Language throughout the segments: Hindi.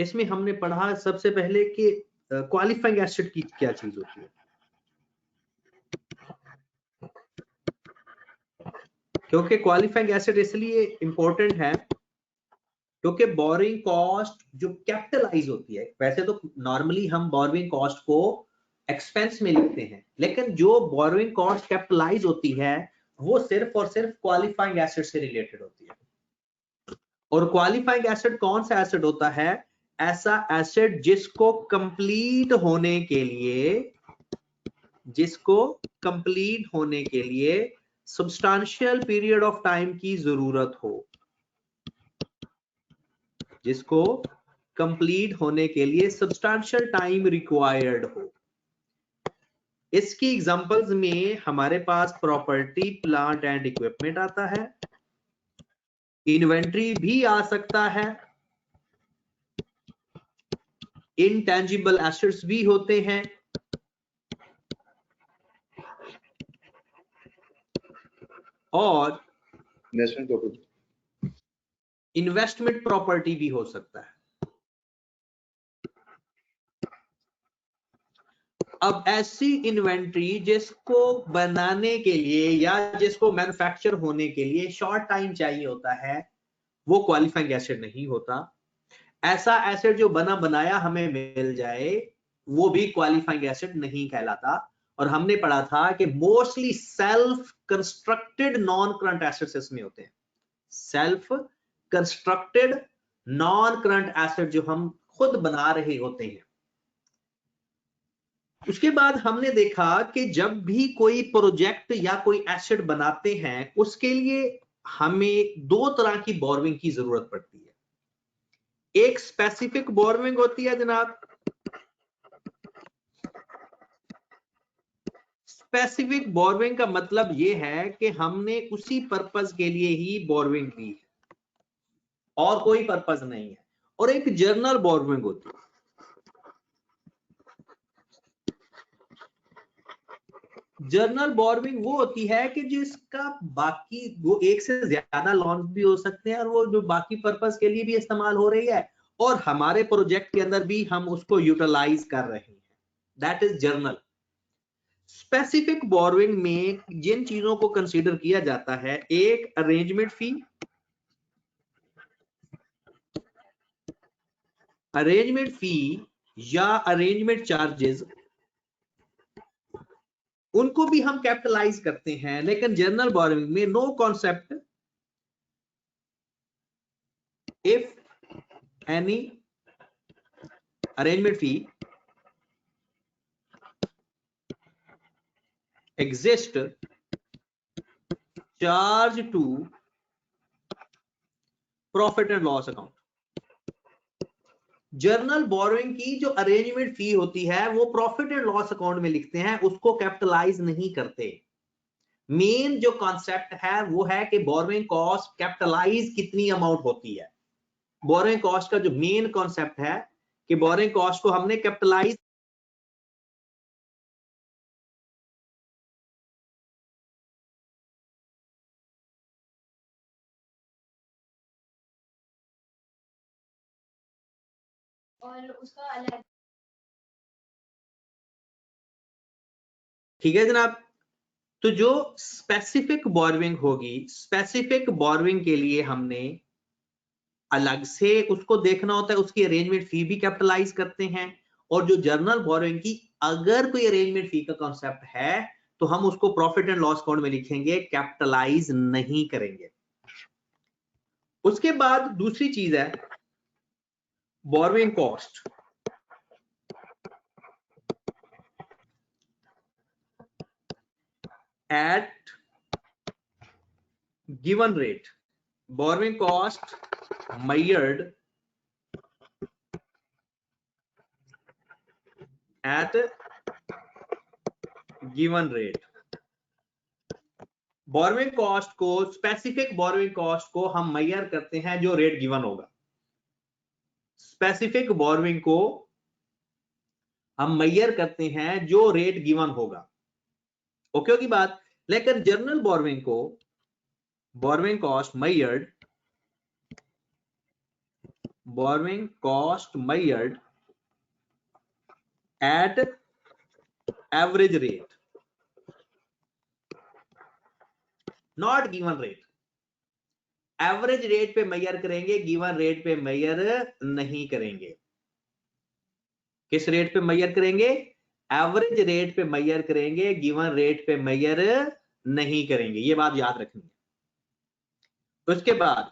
इसमें हमने पढ़ा सबसे पहले कि क्वालिफाइंग एसिड की क्या चीज होती है। क्योंकि क्वालिफाइंग एसिड इसलिए इंपॉर्टेंट है क्योंकि बोरिंग कॉस्ट जो कैपिटलाइज होती है, वैसे तो नॉर्मली हम बोरिंग कॉस्ट को एक्सपेंस में लिखते हैं, लेकिन जो बोरिंग कॉस्ट कैपिटलाइज होती है वो सिर्फ और सिर्फ क्वालिफाइंग एसिड से रिलेटेड होती है। और क्वालिफाइंग एसिड कौन सा एसिड होता है? ऐसा एसिड जिसको कंप्लीट होने के लिए सब्सटेंशियल पीरियड ऑफ टाइम की जरूरत हो, जिसको कंप्लीट होने के लिए सब्सटेंशियल टाइम रिक्वायर्ड हो। इसकी एग्जांपल्स में हमारे पास प्रॉपर्टी, प्लांट एंड इक्विपमेंट आता है, इन्वेंट्री भी आ सकता है, इनटेंजिबल एसेट्स भी होते हैं, और इन्वेस्टमेंट प्रॉपर्टी भी हो सकता है। अब ऐसी इन्वेंट्री जिसको बनाने के लिए या जिसको मैन्युफैक्चर होने के लिए शॉर्ट टाइम चाहिए होता है, वो क्वालिफाइंग एसिड नहीं होता। ऐसा एसिड जो बना बनाया हमें मिल जाए, वो भी क्वालिफाइंग एसिड नहीं कहलाता। और हमने पढ़ा था कि mostly self constructed non current assets इसमें होते हैं। Self constructed non current acid जो हम खुद बना रहे होते हैं। उसके बाद हमने देखा कि जब भी कोई प्रोजेक्ट या कोई एसिड बनाते हैं, उसके लिए हमें दो तरह की बोरविंग की जरूरत पड़ती है। एक स्पेसिफिक बोरविंग होती है जनाब। स्पेसिफिक बोरविंग का मतलब यह है कि हमने उसी पर्पस के लिए ही बोरविंग दी है और कोई पर्पस नहीं है। और एक जर्नल बोरविंग होती है। जर्नल बोरविंग वो होती है कि जिसका बाकी वो एक से ज्यादा लॉन्च भी हो सकते हैं और वो जो बाकी पर्पस के लिए भी इस्तेमाल हो रही है और हमारे प्रोजेक्ट के अंदर भी हम उसको यूटिलाइज कर रहे हैं। That is journal. Specific borrowing में जिन चीजों को कंसीडर किया जाता है, एक अरेंजमेंट फी, या अरेंजमेंट चार्जेस, उनको भी हम कैपिटलाइज करते हैं। लेकिन जर्नल बोरविंग में no concept if any arrangement fee exist charge to profit and loss account। General borrowing की जो अरेंजमेंट फी होती है वो प्रॉफिट एंड लॉस अकाउंट में लिखते हैं, उसको कैपिटलाइज नहीं करते। मेन जो कॉन्सेप्ट है वो है कि बोरोइंग कॉस्ट कैपिटलाइज कितनी अमाउंट होती है। बोरोइंग कॉस्ट का जो मेन कॉन्सेप्ट है कि बोरोइंग कॉस्ट को हमने कैपिटलाइज और उसका अलग। ठीक है जनाब। तो जो स्पेसिफिक बोरोइंग होगी, स्पेसिफिक बोरोइंग के लिए हमने अलग से उसको देखना होता है, उसकी अरेंजमेंट फी भी कैपिटलाइज करते हैं। और जो जर्नल बोरोइंग की अगर कोई अरेंजमेंट फी का कॉन्सेप्ट है तो हम उसको प्रॉफिट एंड लॉस अकाउंट में लिखेंगे, कैपिटलाइज नहीं करेंगे। उसके बाद दूसरी चीज है borrowing cost. At given rate, borrowing cost measured at given rate। Borrowing cost को, स्पेसिफिक बोरोइंग कॉस्ट को हम मेजर करते हैं जो रेट गिवन होगा। स्पेसिफिक बोरोइंग को हम मेजर करते हैं जो रेट गिवन होगा। ओके की बात। लेकिन जर्नल बोरोइंग को borrowing cost measured borrowing cost measured at average rate, not given rate. Average rate पे मेजर करेंगे, गिवन रेट पे मेजर नहीं करेंगे। किस रेट पे मेजर करेंगे? एवरेज रेट पे मेजर करेंगे, गिवन रेट पे मेजर नहीं करेंगे। ये बात याद रखनी है। उसके बाद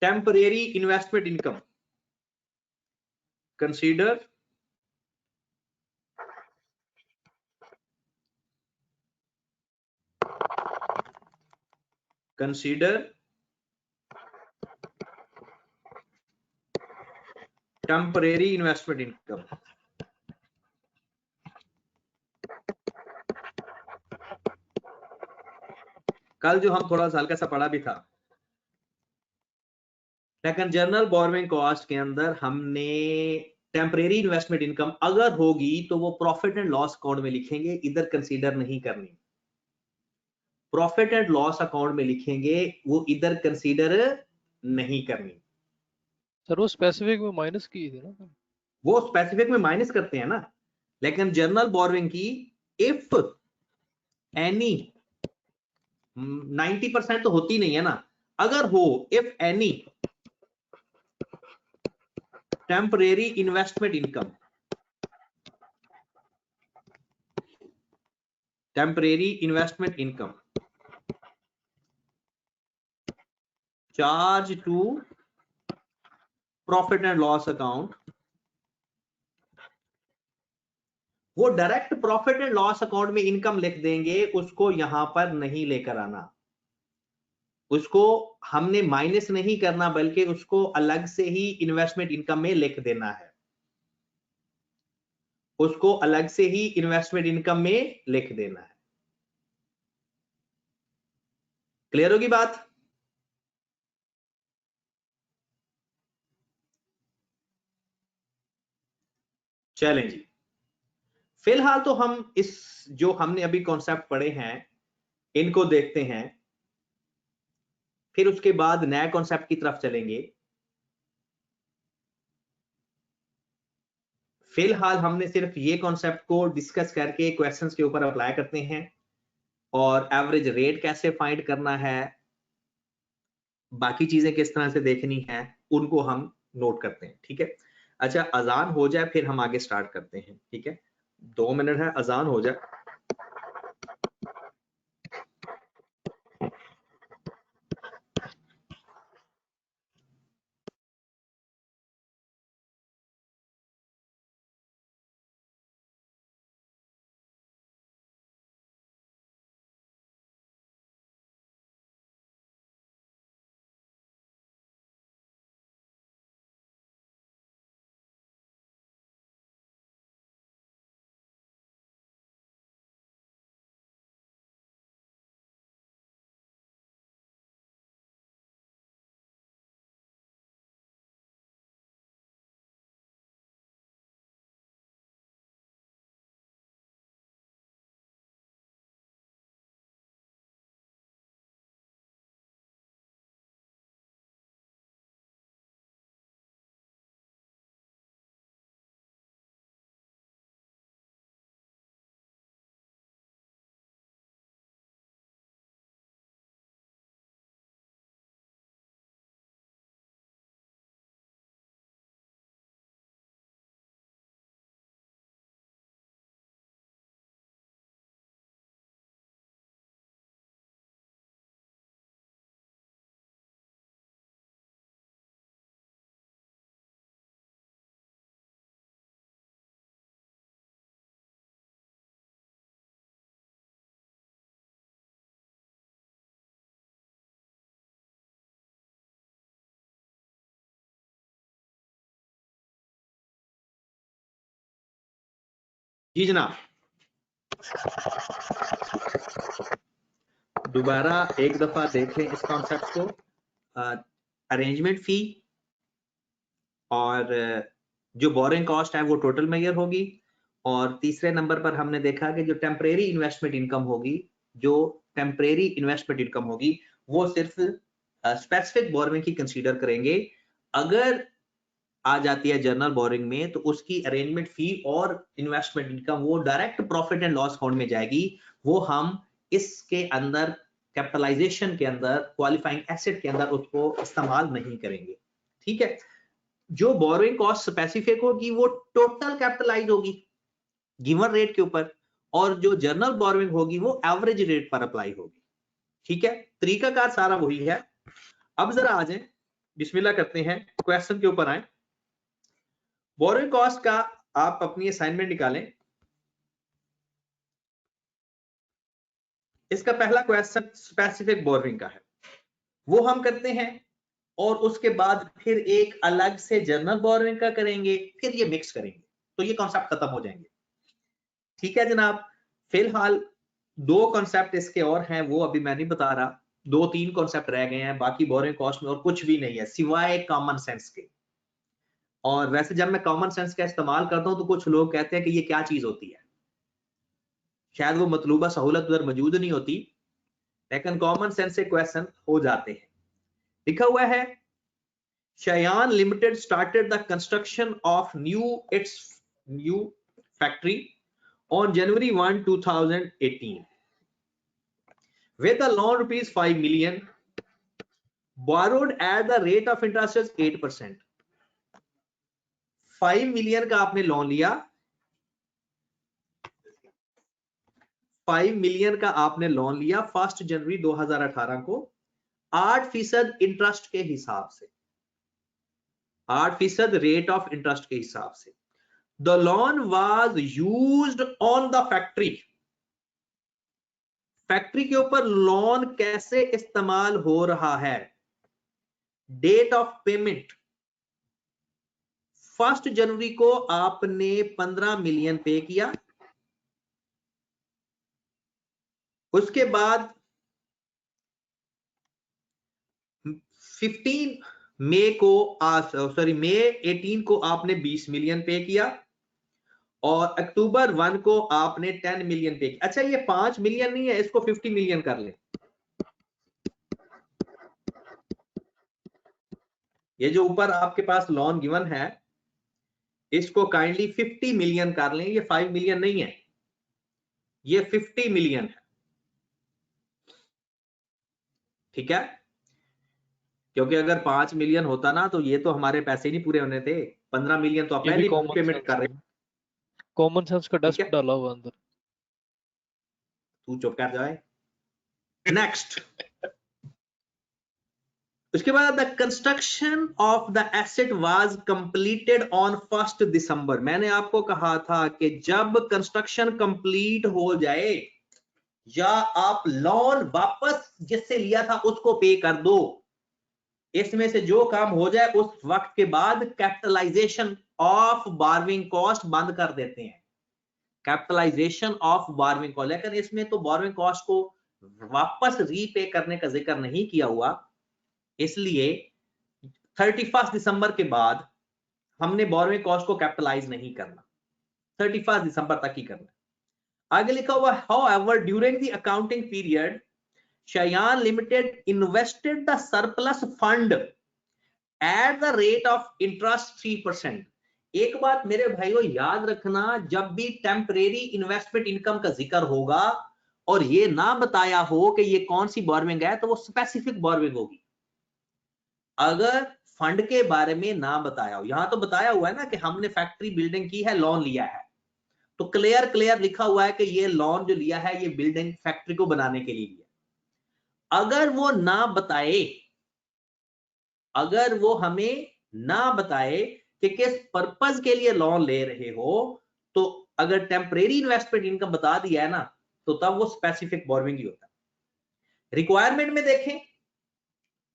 temporary investment income, consider temporary investment income. कल जो हम थोड़ा सा हल्का सा पढ़ा भी था, लेकिन जनरल बोरोइंग कॉस्ट के अंदर हमने टेम्परेरी इन्वेस्टमेंट इनकम अगर होगी तो वो प्रॉफिट एंड लॉस अकाउंट में लिखेंगे, इधर कंसीडर नहीं करनी। प्रॉफिट एंड लॉस अकाउंट में लिखेंगे, वो इधर कंसीडर नहीं करनी। सर वो स्पेसिफिक में माइनस की थी ना? वो स्पेसिफिक में माइनस करते हैं ना, लेकिन जनरल बोरोइंग की इफ एनी 90% तो होती नहीं है ना, अगर हो if any temporary investment income, temporary investment income charge to profit and loss account, वो direct profit and loss account में इनकम लिख देंगे, उसको यहां पर नहीं लेकर आना। उसको हमने माइनस नहीं करना, बल्कि उसको अलग से ही इन्वेस्टमेंट इनकम में लिख देना है। उसको अलग से ही इन्वेस्टमेंट इनकम में लिख देना है। क्लियर होगी बात? चलें जी, फिलहाल तो हम इस जो हमने अभी कॉन्सेप्ट पढ़े हैं इनको देखते हैं, फिर उसके बाद नया कॉन्सेप्ट की तरफ चलेंगे। फिलहाल हमने सिर्फ ये कॉन्सेप्ट को डिस्कस करके क्वेश्चंस के ऊपर अप्लाई करते हैं, और एवरेज रेट कैसे फाइंड करना है, बाकी चीजें किस तरह से देखनी है, उनको हम नोट करते हैं। ठीक है, अच्छा अजान हो जाए फिर हम आगे स्टार्ट करते हैं। ठीक है, 2 मिनट है, अजान हो जाए। जी जनाब, दोबारा एक दफा देख लें इस कॉन्सेप्ट को। अरेंजमेंट फी और जो बोरिंग कॉस्ट है वो टोटल मेजर होगी, और तीसरे नंबर पर हमने देखा कि जो टेम्परेरी इन्वेस्टमेंट इनकम होगी, जो टेम्परेरी इन्वेस्टमेंट इनकम होगी वो सिर्फ स्पेसिफिक बोरिंग की कंसीडर करेंगे। अगर आ जाती है जर्नल बोरिंग में, तो उसकी अरेंजमेंट फी और इन्वेस्टमेंट इनकम वो direct profit and loss account में जाएगी। वो हम इसके अंदर कैपिटलाइजेशन के अंदर, क्वालिफाइंग एसेट के अंदर उसको इस्तेमाल नहीं करेंगे। ठीक है, जो बोरोइंग कॉस्ट स्पेसिफिक होगी वो टोटल कैपिटलाइज होगी गिवन रेट के ऊपर, और जो जर्नल बोरोइंग होगी वो एवरेज रेट पर अप्लाई होगी। ठीक है, तरीकाकार सारा वही है। अब जरा आ जाए, बिस्मिल्लाह करते हैं, क्वेश्चन के ऊपर आए। बोरोइंग कॉस्ट का आप अपनी असाइनमेंट निकालें। इसका पहला क्वेश्चन स्पेसिफिक बोरोइंग का है, वो हम करते हैं, और उसके बाद फिर एक अलग से जर्नल बोरोइंग का करेंगे, फिर ये मिक्स करेंगे, तो ये कॉन्सेप्ट खत्म हो जाएंगे। ठीक है जनाब, फिलहाल दो कॉन्सेप्ट इसके और हैं, वो अभी मैं नहीं बता रहा, 2-3 कॉन्सेप्ट रह गए हैं, बाकी बोरोइंग कॉस्ट में और कुछ भी नहीं है सिवाय कॉमन सेंस के। और वैसे जब मैं कॉमन सेंस का इस्तेमाल करता हूं तो कुछ लोग कहते हैं कि ये क्या चीज होती है, शायद वो मतलूबा सहूलत उधर मौजूद नहीं होती, लेकिन कॉमन सेंस से क्वेश्चन हो जाते हैं। लिखा हुआ है, Shayan Limited started the construction of its new factory on January 1, 2018 with a loan rupees 5 million borrowed at the rate of interest is 8%। 5 million का आपने लोन लिया, 5 मिलियन का आपने लोन लिया 1 जनवरी 2018 को 8% इंटरेस्ट के हिसाब से, 8% रेट ऑफ इंटरेस्ट के हिसाब से। The loan was used on the factory। Factory के ऊपर लोन कैसे इस्तेमाल हो रहा है? डेट ऑफ पेमेंट 1 जनवरी को आपने 15 मिलियन पे किया, उसके बाद 15 मई को मई 18 को आपने 20 मिलियन पे किया, और अक्टूबर 1 को आपने 10 मिलियन पे किया। अच्छा, ये 5 मिलियन नहीं है, इसको 50 मिलियन कर लें। ये जो ऊपर आपके पास लोन गिवन है, इसको काइंडली 50 मिलियन कर लें। ये 5 मिलियन नहीं है, ये 50 मिलियन है। ठीक है, क्योंकि अगर 5 मिलियन होता ना तो ये तो हमारे पैसे नहीं पूरे होने थे। 15 मिलियन तो आप पहले पेमेंट कर रहे हैं। कॉमन सेंस का डस्ट डाला हुआ अंदर। तू चुप कर जाए। नेक्स्ट, उसके बाद the construction of the asset was completed on 1 दिसंबर। मैंने आपको कहा था कि जब कंस्ट्रक्शन कंप्लीट हो जाए या आप लोन वापस जिससे लिया था उसको पे कर दो, इसमें से जो काम हो जाए उस वक्त के बाद कैपिटलाइजेशन ऑफ बोरोइंग कॉस्ट बंद कर देते हैं। कैपिटलाइजेशन ऑफ बोरोइंग कॉस्ट, लेकिन इसमें तो बोरोइंग कॉस्ट को वापस रीपे करने का जिक्र नहीं किया हुआ, इसलिए 31 दिसंबर के बाद हमने बोरोइंग कॉस्ट को कैपिटलाइज नहीं करना, 31 दिसंबर तक ही करना। आगे लिखा हुआ, however during the accounting period Shayan Limited invested the surplus fund at the rate of interest 3%। एक बात मेरे भाइयों याद रखना, जब भी टेम्परेरी इन्वेस्टमेंट इनकम का जिक्र होगा और ये ना बताया हो कि ये कौन सी बोरोइंग है, तो वो स्पेसिफिक बोरोइंग होगी। अगर फंड के बारे में ना बताया हो, यहां तो बताया हुआ है ना कि हमने फैक्ट्री बिल्डिंग की है, लोन लिया है, तो क्लियर लिखा हुआ है कि ये लोन जो लिया है ये बिल्डिंग फैक्ट्री को बनाने के लिए लिया। अगर वो ना बताए, अगर वो हमें ना बताए कि किस पर्पस के लिए लोन ले रहे हो, तो अगर टेम्परेरी इन्वेस्टमेंट इनकम बता दिया है ना, तो तब वो स्पेसिफिक बोरोइंग ही होता है। रिक्वायरमेंट में देखें,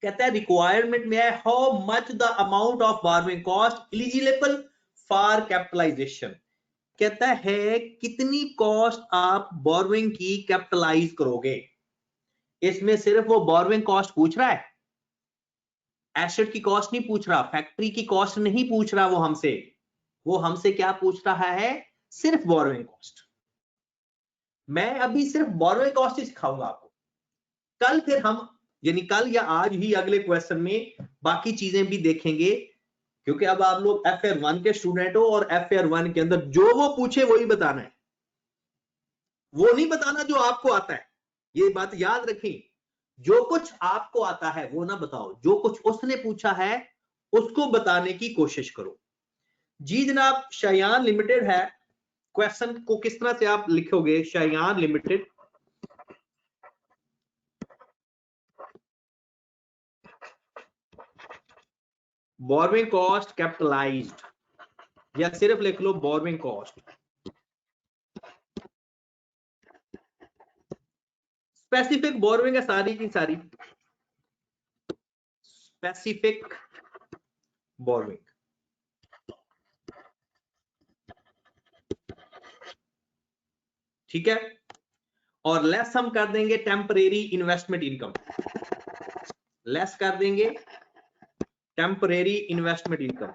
कहता है रिक्वायरमेंट में है how much the amount of borrowing cost eligible for capitalisation. कहता है कितनी कॉस्ट आप बोरोइंग की कैपिटलाइज करोगे। इसमें सिर्फ वो बोरोइंग कॉस्ट पूछ रहा है, एसेट की कॉस्ट नहीं पूछ रहा, फैक्ट्री की कॉस्ट नहीं पूछ रहा वो हमसे क्या पूछ रहा है, सिर्फ बोरोइंग कॉस्ट। मैं अभी सिर्फ बोरोइंग कॉस्ट ही सिखाऊंगा आपको, कल फिर हम यानी कल या आज ही अगले क्वेश्चन में बाकी चीजें भी देखेंगे क्योंकि अब आप लोग FR1 के स्टूडेंट हो और FR1 के अंदर जो वो पूछे वही बताना है, वो नहीं बताना जो आपको आता है। ये बात याद रखें, जो कुछ आपको आता है वो ना बताओ, जो कुछ उसने पूछा है उसको बताने की कोशिश करो। जी जनाब, शयान लिमिटेड है, क्वेश्चन को किस तरह से आप लिखोगे? Shayan limited, borrowing cost capitalised, या सिर्फ लिख लो बोरविंग कॉस्ट। स्पेसिफिक बोरविंग है सारी की सारी, स्पेसिफिक बोरविंग। ठीक है, और लेस हम कर देंगे टेम्परेरी इन्वेस्टमेंट इनकम, लेस कर देंगे टेम्परेरी इन्वेस्टमेंट इनकम।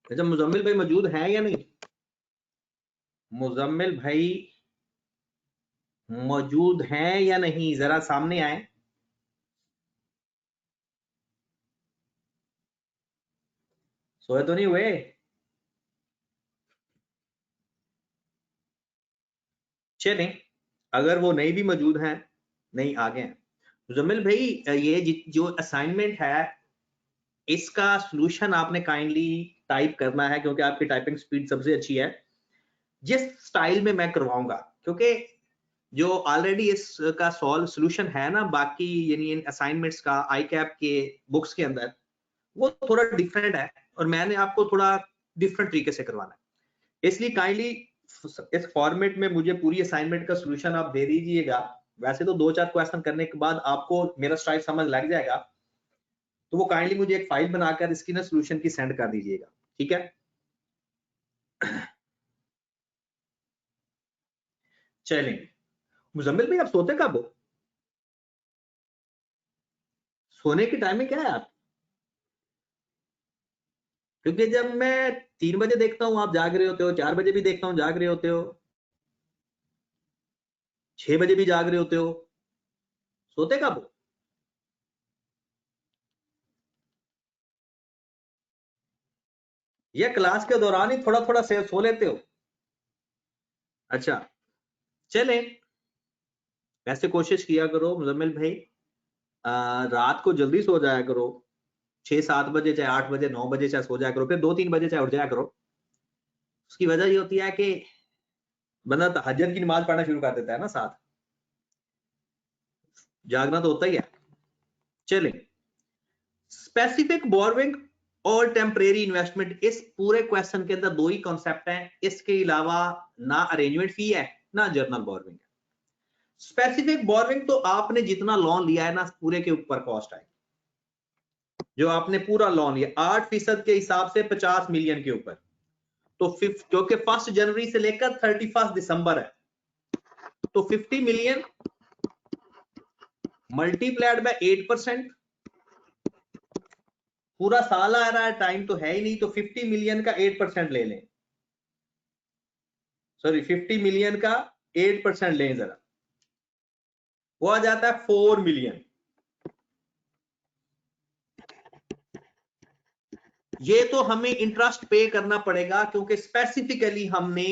अच्छा, मुजम्मिल भाई मौजूद है या नहीं? मुजम्मिल भाई मौजूद हैं या नहीं, जरा सामने आए। सोए तो नहीं हुए? चलें, अगर वो नहीं भी मौजूद हैं, नहीं आ गए हैं। मुजम्मिल भाई, ये जो असाइनमेंट है इसका सॉल्यूशन आपने काइंडली टाइप करना है, क्योंकि आपकी टाइपिंग स्पीड सबसे अच्छी है। जिस स्टाइल में मैं करवाऊंगा, क्योंकि जो ऑलरेडी इसका सॉल्यूशन है ना बाकी यानी इन असाइनमेंट्स का आई कैप के बुक्स के अंदर, वो थोड़ा डिफरेंट है और मैंने आपको थोड़ा डिफरेंट तरीके से करवाना है। इसलिए काइंडली इस फॉर्मेट में मुझे पूरी असाइनमेंट का सॉल्यूशन आप दे दीजिएगा। वैसे तो 2-4 क्वेश्चन करने के बाद आपको मेरा स्टाइल समझ लग जाएगा, तो वो काइंडली मुझे एक फाइल बनाकर इसकी ना सॉल्यूशन की सेंड कर दीजिएगा, ठीक है? चलें, मुजम्मिल भाई आप सोते कब हो? सोने की टाइमिंग क्या है आप? क्योंकि जब मैं 3 बजे देखता हूं आप जाग रहे होते हो, 4 बजे भी देखता हूं जाग रहे होते हो, 6 बजे भी जाग रहे होते हो, सोते कब हो? या क्लास के दौरान ही थोड़ा थोड़ा से सो लेते हो? अच्छा, चलें, वैसे कोशिश किया करो मुजम्मिल भाई, रात को जल्दी सो जाया करो, 6-7 बजे चाहे 8 बजे 9 बजे चाहे सो जाया करो, फिर 2-3 बजे चाहे उठ जाया करो। उसकी वजह ये होती है कि बंदा तहज्जुद की नमाज पढ़ना शुरू कर देता है ना, साथ जागना तो होता ही है। चलें, स्पेसिफिक बोरविंग और टेम्परेरी इन्वेस्टमेंट, इस पूरे क्वेश्चन के अंदर 2 ही कॉन्सेप्ट हैं, इसके अलावा ना अरेंजमेंट फी है ना जर्नल बोरविंग है। स्पेसिफिक बोरविंग तो आपने जितना लोन लिया है ना पूरे के ऊपर कॉस्ट आएगी, जो आपने पूरा लोन लिया 8% के हिसाब से 50 मिलियन के ऊपर, तो क्योंकि 1 जनवरी से लेकर 31 दिसंबर है, तो 50 मिलियन मल्टीप्लाइड बाय 8%, पूरा साल आ रहा है, टाइम तो है ही नहीं, तो 50 मिलियन का 8% ले लें, सॉरी 50 मिलियन का 8% लें जरा, वो आ जाता है 4 मिलियन। ये तो हमें इंटरेस्ट पे करना पड़ेगा क्योंकि स्पेसिफिकली हमने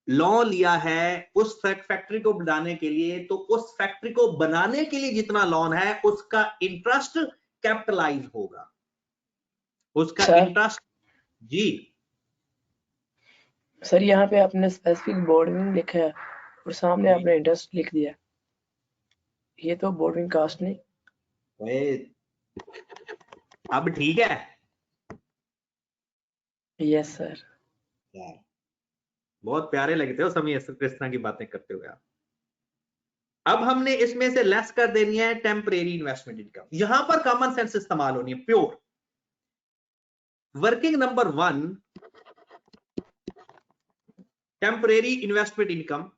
लोन लिया है उस फैक्ट्री को बनाने के लिए, तो उस फैक्ट्री को बनाने के लिए जितना लोन है उसका इंटरेस्ट कैपिटलाइज होगा, उसका इंटरेस्ट। जी सर, यहाँ पे आपने स्पेसिफिक बोर्डिंग लिखा है और सामने आपने इंटरेस्ट लिख दिया, ये तो बोर्डिंग कास्ट नहीं। अब ठीक है? Yes sir. बहुत प्यारे लगते हो समय इस तरह की बातें करते हुए आप। अब हमने इसमें से लेस कर देनी है टेम्परेरी इन्वेस्टमेंट इनकम, यहां पर कॉमन सेंस इस्तेमाल होनी है, pure working number 1 temporary investment income.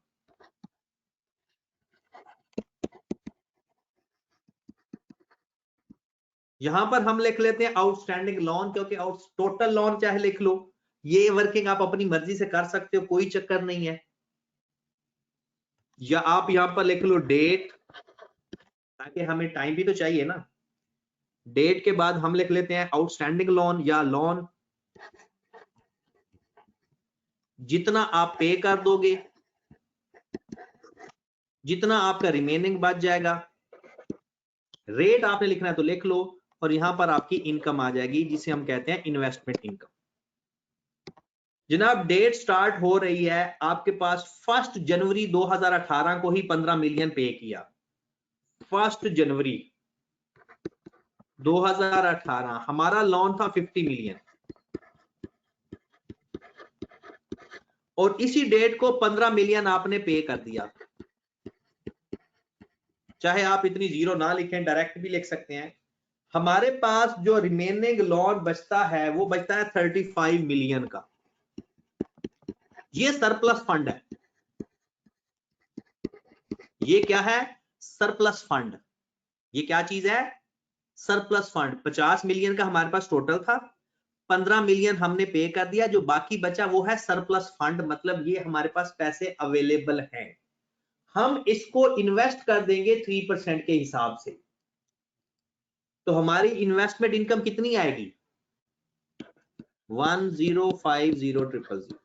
यहां पर हम लिख लेते हैं आउटस्टैंडिंग लोन, क्योंकि टोटल लोन चाहे लिख लो ये वर्किंग आप अपनी मर्जी से कर सकते हो, कोई चक्कर नहीं है। या आप यहां पर लिख लो डेट, ताकि हमें टाइम भी तो चाहिए ना। डेट के बाद हम लिख लेते हैं आउटस्टैंडिंग लोन या लोन, जितना आप पे कर दोगे, जितना आपका रिमेनिंग बच जाएगा। रेट आपने लिखना है तो लिख लो, और यहां पर आपकी इनकम आ जाएगी जिसे हम कहते हैं इन्वेस्टमेंट इनकम। जनाब डेट स्टार्ट हो रही है, आपके पास 1 जनवरी 2018 को ही 15 मिलियन पे किया। 1 जनवरी 2018 हमारा लोन था 50 मिलियन, और इसी डेट को 15 मिलियन आपने पे कर दिया। चाहे आप इतनी जीरो ना लिखें, डायरेक्ट भी लिख सकते हैं। हमारे पास जो रिमेनिंग लोन बचता है वो बचता है 35 मिलियन का। ये सरप्लस फंड है। ये क्या है? Surplus fund. ये क्या चीज है? Surplus fund. 50 मिलियन का हमारे पास टोटल था, 15 मिलियन हमने पे कर दिया, जो बाकी बचा वो है सरप्लस फंड। मतलब ये हमारे पास पैसे अवेलेबल हैं, हम इसको इन्वेस्ट कर देंगे 3% के हिसाब से। तो हमारी इन्वेस्टमेंट इनकम कितनी आएगी? 1050000।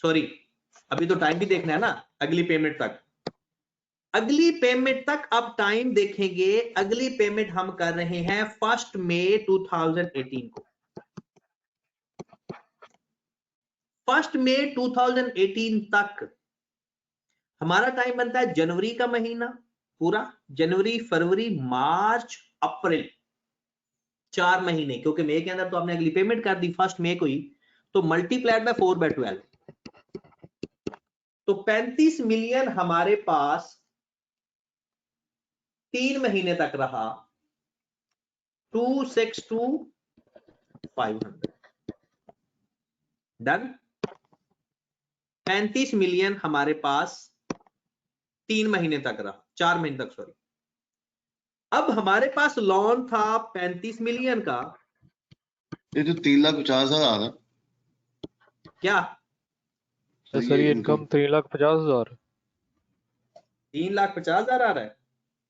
सॉरी, अभी तो टाइम भी देखना है ना, अगली पेमेंट तक। अगली पेमेंट तक अब टाइम देखेंगे। अगली पेमेंट हम कर रहे हैं 1 मई 2018 को। 1 मई 2018 तक हमारा टाइम बनता है जनवरी का महीना पूरा, जनवरी, फरवरी, मार्च, अप्रैल, 4 महीने, क्योंकि मई के अंदर तो आपने अगली पेमेंट कर दी 1 मई को ही, तो मल्टीप्लाइड बाय 4/12, तो 35 मिलियन हमारे पास 3 महीने तक रहा। 262,500 डन। 35 मिलियन हमारे पास 3 महीने तक रहा, 4 महीने तक, सॉरी। अब हमारे पास लोन था 35 मिलियन का। ये जो 3,50,000 आ रहा है, क्या? सर ये इनकम 3,50,000। 3,50,000 आ रहा है?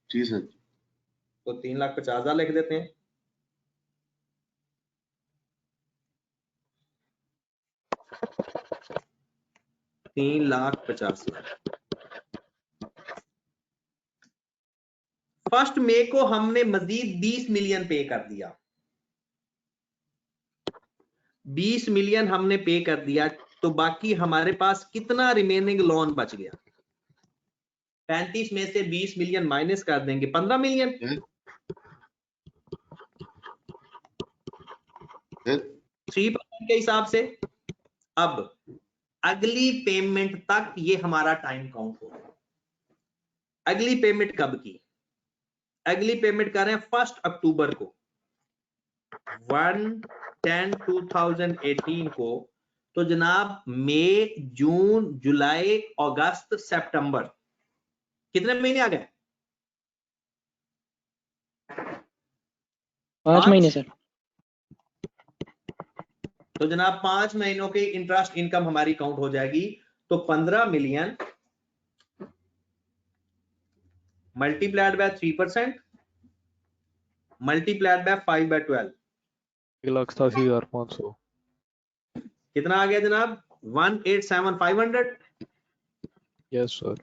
जी सर। तो 3,50,000 लिख देते हैं। $3,50,000। 1 मई को हमने मजीद 20 मिलियन पे कर दिया। 20 मिलियन हमने पे कर दिया, तो बाकी हमारे पास कितना रिमेनिंग लोन बच गया? 35 में से 20 मिलियन माइनस कर देंगे, 15 मिलियन। 3% के हिसाब से। अब अगली पेमेंट तक ये हमारा टाइम काउंट होगा। अगली पेमेंट कब की? अगली पेमेंट कर रहे हैं 1 अक्टूबर को, 1/10/2018 को। तो जनाब मई, जून, जुलाई, अगस्त, सितंबर, कितने महीने आ गए? 5 महीने सर। तो जनाब 5 महीनों की इंटरेस्ट इनकम हमारी काउंट हो जाएगी। तो 15 million multiplied by 3% multiplied by 5/12, 1,87,500। कितना आ गया जनाब? 1,87,500। Yes sir.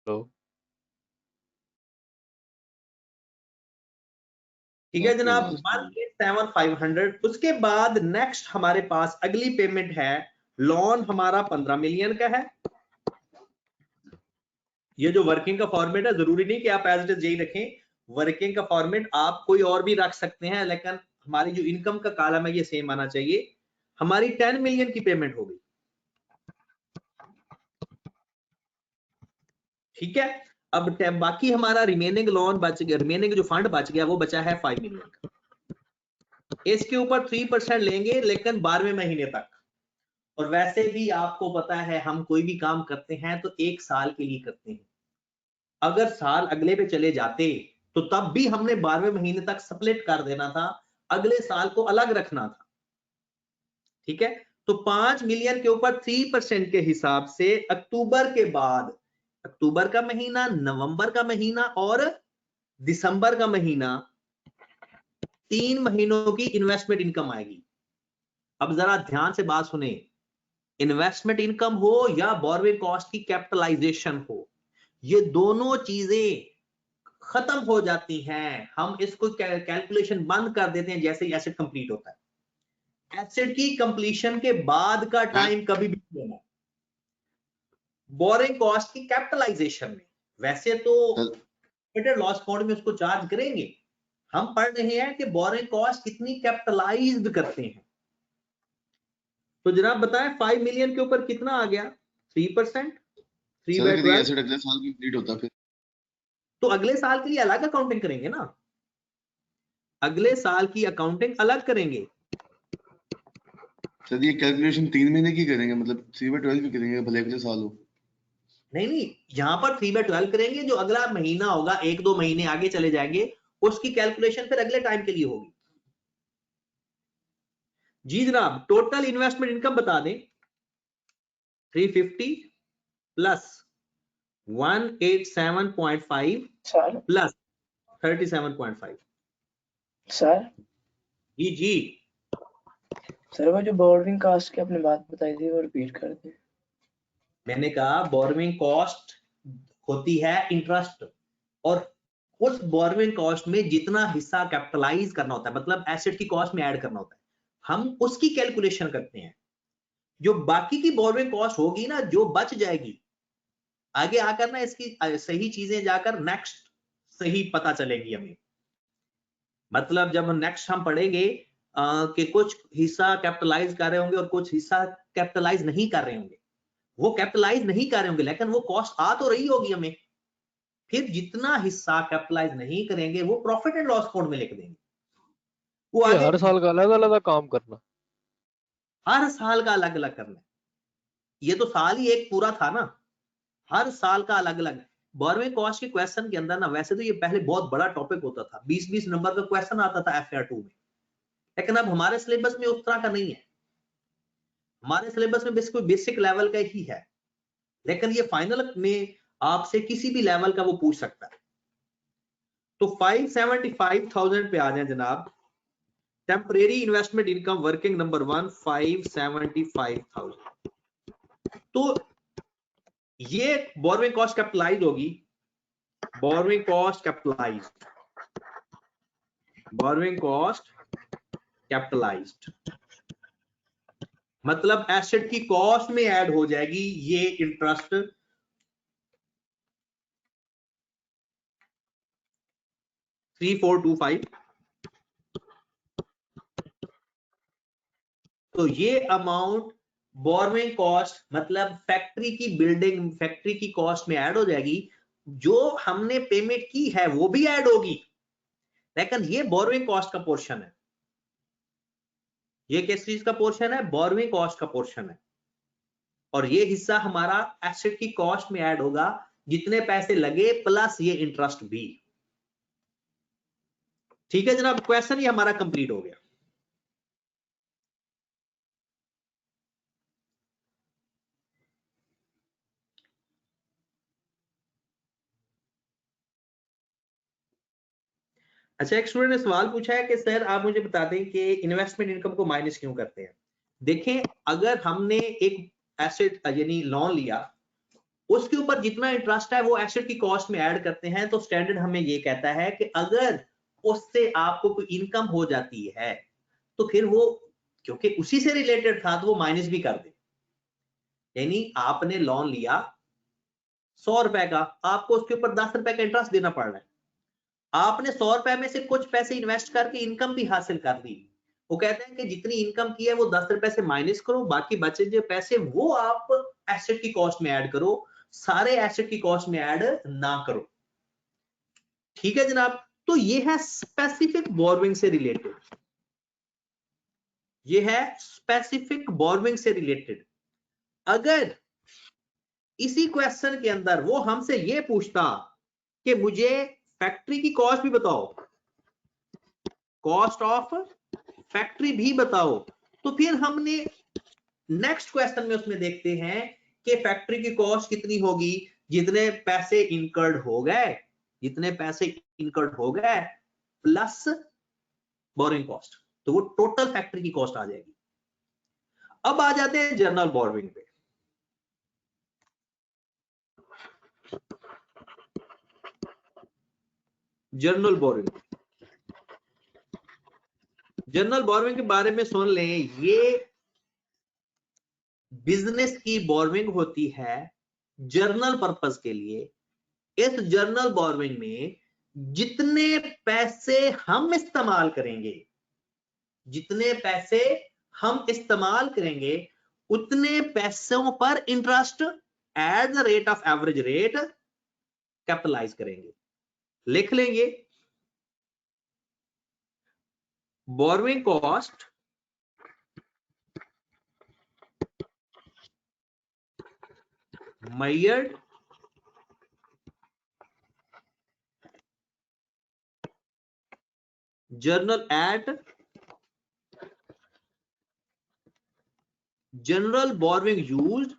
हेलो। ठीक है जनाब, 1,87,500। उसके बाद नेक्स्ट हमारे पास अगली पेमेंट है, लोन हमारा 15 मिलियन का है, ये जो वर्किंग का फॉर्मेट है जरूरी नहीं कि आप एज इट इज यही रखें, वर्किंग का फॉर्मेट आप कोई और भी रख सकते हैं, लेकिन हमारी जो इनकम का कॉलम है ये सेम आना चाहिए। हमारी 10 मिलियन की पेमेंट हो गई, ठीक है। अब बाकी हमारा रिमेनिंग लोन बच गया, रिमेनिंग जो फंड बच गया वो बचा है 5 मिलियन का। इसके ऊपर 3% लेंगे लेकिन 12वें महीने तक। और वैसे भी आपको पता है हम कोई भी काम करते हैं तो 1 साल के लिए करते हैं, अगर साल अगले पे चले जाते तो तब भी हमने 12वें महीने तक स्प्लिट कर देना था, अगले साल को अलग रखना था, ठीक है। तो 5 मिलियन के ऊपर 3% के हिसाब से अक्टूबर के बाद, अक्टूबर का महीना, नवंबर का महीना और दिसंबर का महीना, 3 महीनों की इन्वेस्टमेंट इनकम आएगी। अब जरा ध्यान से बात सुने, इन्वेस्टमेंट इनकम हो या बोरोइंग कॉस्ट की कैपिटलाइजेशन हो, ये दोनों चीजें खत्म हो जाती हैं, हम इसको कैलकुलेशन बंद कर देते हैं जैसे ही एसेट कंप्लीट होता है। एसेट की कंप्लीशन के बाद का टाइम कभी भी नहीं लेना बोरोइंग कॉस्ट की कैपिटलाइजेशन में। वैसे तो प्रॉफिट लॉस अकाउंट में उसको चार्ज करेंगे, हम पढ़ रहे हैं कि बोरोइंग कॉस्ट कितनी कैपिटलाइज्ड करते हैं। तो जनाब बताएं 5 मिलियन के ऊपर कितना आ गया, 3%, 3/12। एसेट अगले साल कंप्लीट होता फिर तो अगले साल के लिए अलग अकाउंटिंग करेंगे ना, अगले साल की अकाउंटिंग अलग करेंगे। सर ये कैलकुलेशन 3 महीने की करेंगे, मतलब 3/12 भी करेंगे भले अगले साल हो? नहीं, यहाँ पर 3/12 करेंगे, जो अगला महीना होगा 1-2 महीने आगे चले जाएंगे उसकी कैलकुलेशन फिर अगले टाइम के लिए होगी। जी जनाब, टोटल इन्वेस्टमेंट इनकम बता दें, 350 प्लस 187.5 सर प्लस 37.5। सर जी जी सर वो जो बोर्डिंग कास्ट की आपने बात बताई थी वो रिपीट कर दें। मैंने कहा बोरोइंग कॉस्ट होती है इंटरेस्ट, और उस बोरोइंग कॉस्ट में जितना हिस्सा कैपिटलाइज करना होता है, मतलब एसेट की कॉस्ट में ऐड करना होता है, हम उसकी कैलकुलेशन करते हैं। जो बाकी की बोरोइंग कॉस्ट होगी ना, जो बच जाएगी आगे आकर ना, इसकी सही चीजें जाकर नेक्स्ट सही पता चलेगी हमें। मतलब जब हम नेक्स्ट हम पढ़ेंगे कि कुछ हिस्सा कैपिटलाइज कर रहे होंगे और कुछ हिस्सा कैपिटलाइज नहीं कर रहे होंगे, वो कैपिटलाइज नहीं कर रहे होंगे लेकिन वो कॉस्ट आ तो रही होगी हमें, फिर जितना हिस्सा कैपिटलाइज नहीं करेंगे वो प्रॉफिट एंड लॉस अकाउंट में लिख देंगे। वो ये आगे हर साल का अलग अलग काम करना, हर साल का अलग अलग करना है, ये तो साल ही एक पूरा था ना, हर साल का अलग अलग। बोरोइंग कॉस्ट के क्वेश्चन के अंदर ना, वैसे तो ये पहले बहुत बड़ा टॉपिक होता था, 20-20 नंबर का क्वेश्चन आता था FR2 में, लेकिन अब हमारे सिलेबस में उस तरह का नहीं है। हमारे सिलेबस में बेसिक लेवल का ही है, लेकिन ये फाइनल में आपसे किसी भी लेवल का वो पूछ सकता है। तो 575,000 पे आ जाए जनाब, temporary investment income working number 1 575,000। तो ये बोरोइंग कॉस्ट कैपिटलाइज होगी, borrowing cost capitalised, borrowing cost capitalised मतलब एसेट की कॉस्ट में ऐड हो जाएगी ये इंटरेस्ट। $3,425। तो ये अमाउंट बोरोइंग कॉस्ट मतलब फैक्ट्री की बिल्डिंग, फैक्ट्री की कॉस्ट में ऐड हो जाएगी, जो हमने पेमेंट की है वो भी ऐड होगी, लेकिन ये बोरोइंग कॉस्ट का पोर्शन है। ये किस चीज का पोर्शन है? बोरोइंग कॉस्ट का पोर्शन है, और ये हिस्सा हमारा एसेट की कॉस्ट में ऐड होगा, जितने पैसे लगे प्लस ये इंटरेस्ट भी। ठीक है जनाब, क्वेश्चन ये हमारा कंप्लीट हो गया। अच्छा, एक स्टूडेंट ने सवाल पूछा है कि सर आप मुझे बता दें कि इन्वेस्टमेंट इनकम को माइनस क्यों करते हैं। देखें, अगर हमने एक एसेट यानी लोन लिया, उसके ऊपर जितना इंटरेस्ट है वो एसेट की कॉस्ट में ऐड करते हैं, तो स्टैंडर्ड हमें ये कहता है कि अगर उससे आपको कोई इनकम हो जाती है तो फिर वो, क्योंकि उसी से रिलेटेड था, तो वो माइनस भी कर दे। यानी आपने लोन लिया ₹100 का, आपको उसके ऊपर ₹10 का इंटरेस्ट देना पड़ रहा है। आपने ₹100 में से कुछ पैसे इन्वेस्ट करके इनकम भी हासिल कर ली। वो कहते हैं कि जितनी इनकम की है वो ₹10 से माइनस करो, बाकी बचे जो पैसे वो आप एसेट की कॉस्ट में ऐड करो, सारे एसेट की कॉस्ट में ऐड ना करो। ठीक है जनाब, तो ये है स्पेसिफिक बोरोइंग से रिलेटेड, ये है स्पेसिफिक बोरोइंग से रिलेटेड। अगर इसी क्वेश्चन के अंदर वो हमसे ये पूछता कि मुझे फैक्ट्री की कॉस्ट भी बताओ, कॉस्ट ऑफ फैक्ट्री भी बताओ, तो फिर हमने नेक्स्ट क्वेश्चन में उसमें देखते हैं कि फैक्ट्री की कॉस्ट कितनी होगी, जितने पैसे इनकर्ड हो गए, जितने पैसे इनकर्ड हो गए प्लस बोरोइंग कॉस्ट, तो वो टोटल फैक्ट्री की कॉस्ट आ जाएगी। अब आ जाते हैं जर्नल बोरोइंग पे। जर्नल बोरोइंग, जर्नल बोरोइंग के बारे में सुन लें, ये बिजनेस की बोरोइंग होती है जर्नल पर्पस के लिए। इस जर्नल बोरोइंग में जितने पैसे हम इस्तेमाल करेंगे, जितने पैसे हम इस्तेमाल करेंगे उतने पैसों पर interest at the rate of average rate capitalise करेंगे। लिख लेंगे, borrowing cost measured journal at general borrowing used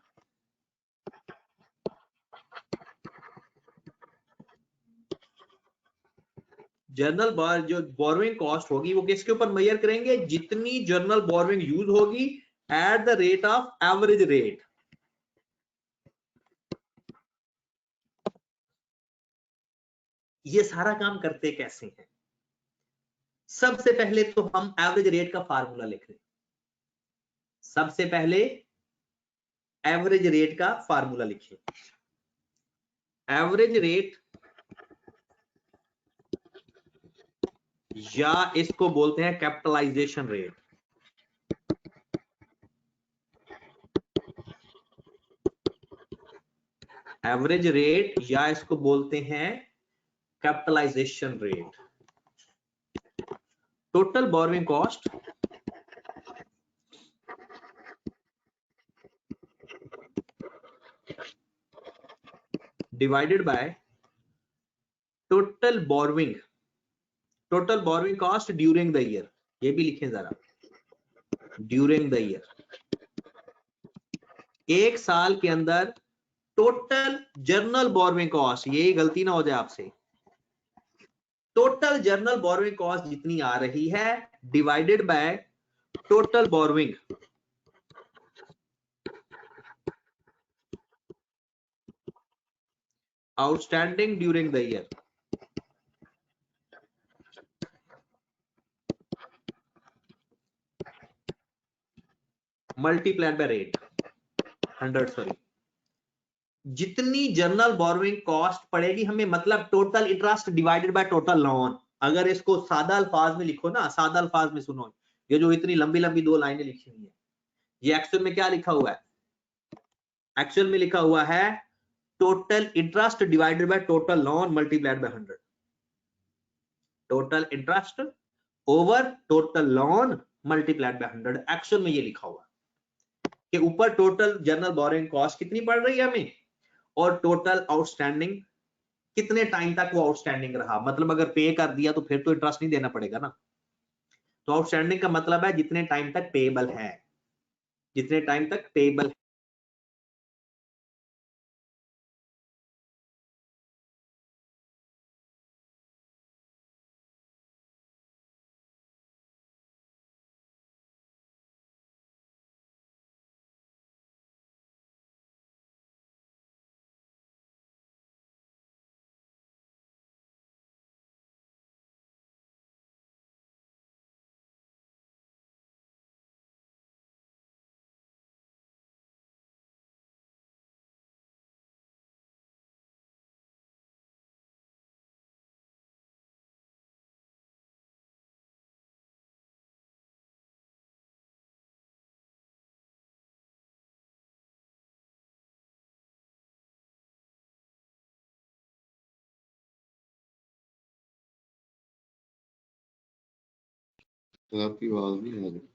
general जो बोरोइंग कॉस्ट होगी वो किसके ऊपर मेजर करेंगे, जितनी जर्नल बोरोइंग यूज होगी at the rate of average rate. ये सारा काम करते कैसे हैं? सबसे पहले तो हम एवरेज रेट का फार्मूला लिख रहे हैं। सबसे पहले एवरेज रेट का फार्मूला लिखिए। एवरेज रेट या इसको बोलते हैं कैपिटलाइजेशन रेट। एवरेज रेट या इसको बोलते हैं capitalisation rate. Total borrowing cost divided by total borrowing, total borrowing cost during the year. ये भी लिखें जरा, ड्यूरिंग द ईयर। एक साल के अंदर टोटल जर्नल बोरोइंग कॉस्ट, ये गलती ना हो जाए आपसे, टोटल जर्नल बोरोइंग कॉस्ट जितनी आ रही है divided by total borrowing outstanding during the year, multiplied by rate 100, sorry, जितनी जर्नल बोरोइंग कॉस्ट पड़ेगी हमें, मतलब total interest divided by total loan. अगर इसको सादा अल्फाज में लिखो ना, सादा अल्फाज में सुनो, ये जो इतनी लंबी लंबी दो लाइनें लिखी हुई है, ये एक्चुअल में क्या लिखा हुआ है? एक्चुअल में लिखा हुआ है total interest divided by total loan multiplied by 100। Total interest over total loan multiplied by 100। Actual में ये लिखा हुआ कि ऊपर टोटल जर्नल बोरोइंग कॉस्ट कितनी पड़ रही है हमें, और टोटल आउटस्टैंडिंग कितने टाइम तक वो आउटस्टैंडिंग रहा। मतलब अगर पे कर दिया तो फिर तो इंटरेस्ट नहीं देना पड़ेगा ना। तो आउटस्टैंडिंग का मतलब है जितने टाइम तक पेएबल है, जितने टाइम तक पेएबल तो आपकी आवाज नहीं आ रही।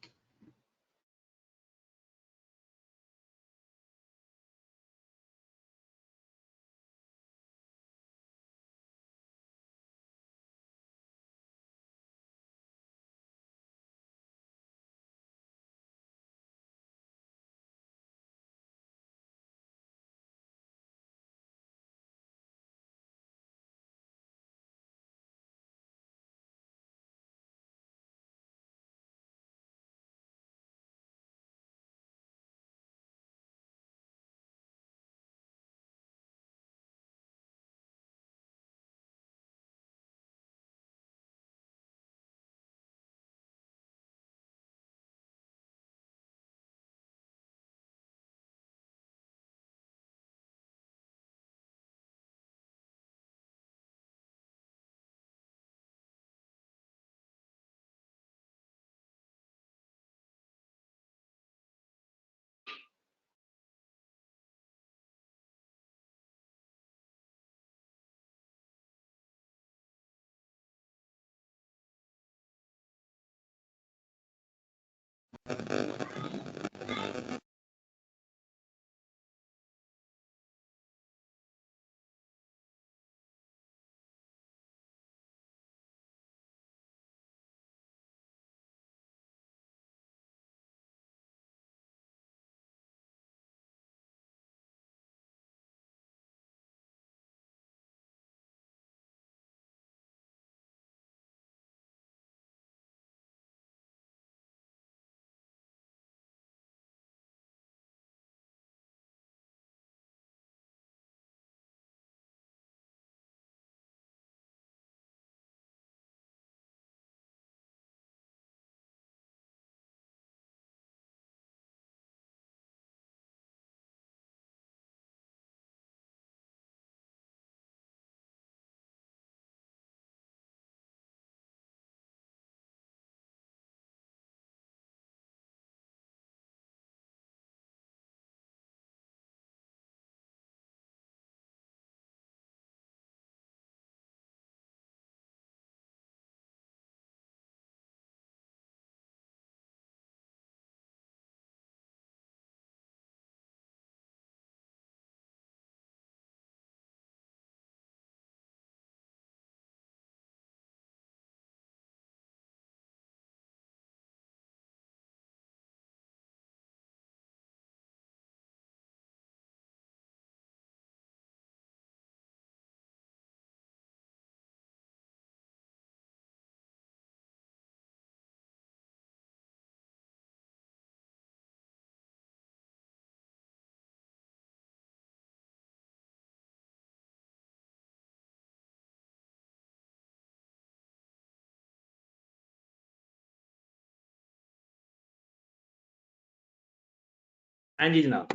हाँ जी जनाब।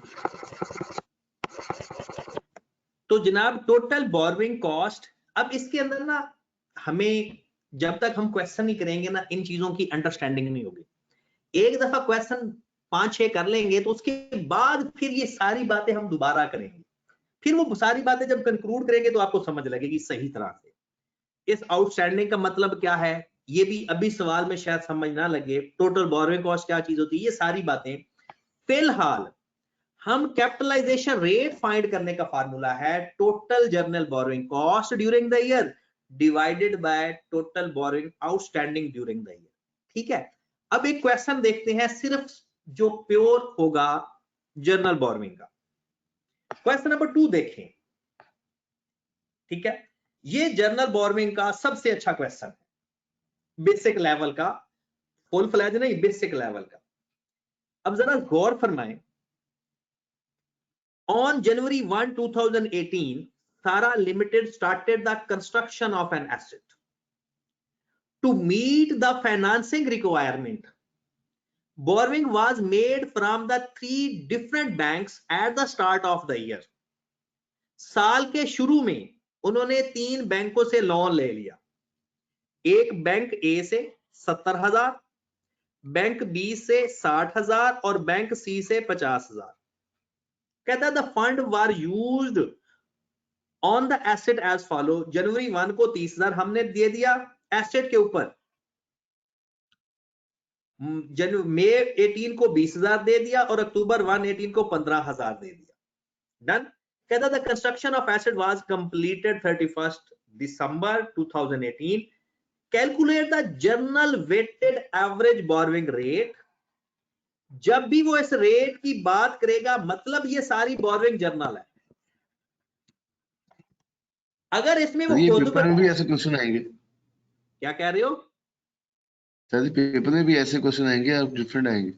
तो जनाब टोटल बोरोइंग कॉस्ट, अब इसके अंदर ना हमें जब तक हम क्वेश्चन नहीं करेंगे ना इन चीजों की अंडरस्टैंडिंग नहीं होगी। एक दफा क्वेश्चन 5-6 कर लेंगे तो उसके बाद फिर ये सारी बातें हम दोबारा करेंगे, फिर वो सारी बातें जब कंक्लूड करेंगे तो आपको समझ लगेगी सही तरह से इस आउटस्टैंडिंग का मतलब क्या है। ये भी अभी सवाल में शायद समझ ना लगे, टोटल बोरोइंग कॉस्ट क्या चीज होती है, ये सारी बातें। फिलहाल हम कैपिटलाइजेशन रेट फाइंड करने का फार्मूला है total journal borrowing cost during the year divided by total borrowing outstanding during the year. ठीक है, अब एक क्वेश्चन देखते हैं सिर्फ जो प्योर होगा जर्नल बोरोइंग का। क्वेश्चन नंबर 2 देखें। ठीक है, ये जर्नल बोरोइंग का सबसे अच्छा क्वेश्चन है, बेसिक लेवल का, फुल फ्लैज नहीं, बेसिक लेवल का। अब जरा गौर फरमाएं, on January 1, 2018, Sara Limited started the construction of an asset. To meet the financing requirement, borrowing was made from the 3 different banks at the start of the year. साल के शुरू में उन्होंने 3 बैंकों से लोन ले लिया, एक बैंक ए से 70,000, बैंक बी से 60,000 और बैंक सी से 50,000। कहता है the fund were used on the asset as follow. जनवरी 1 को 30,000 हमने दे दिया एसेट के ऊपर, मई 18 को 20,000 दे दिया और अक्टूबर 1 18 को 15,000 दे दिया। डन। कहता the construction of asset was completed 31 December 2018। Calculate the general weighted average borrowing rate. जब भी वो इस रेट की बात करेगा मतलब ये सारी बोरोइंग जर्नल है। अगर इसमें वो ये खुद पेपर में भी ऐसे क्वेश्चन आएंगे? क्या कह रहे हो? सर जी पेपर में भी ऐसे क्वेश्चन आएंगे या डिफरेंट आएंगे?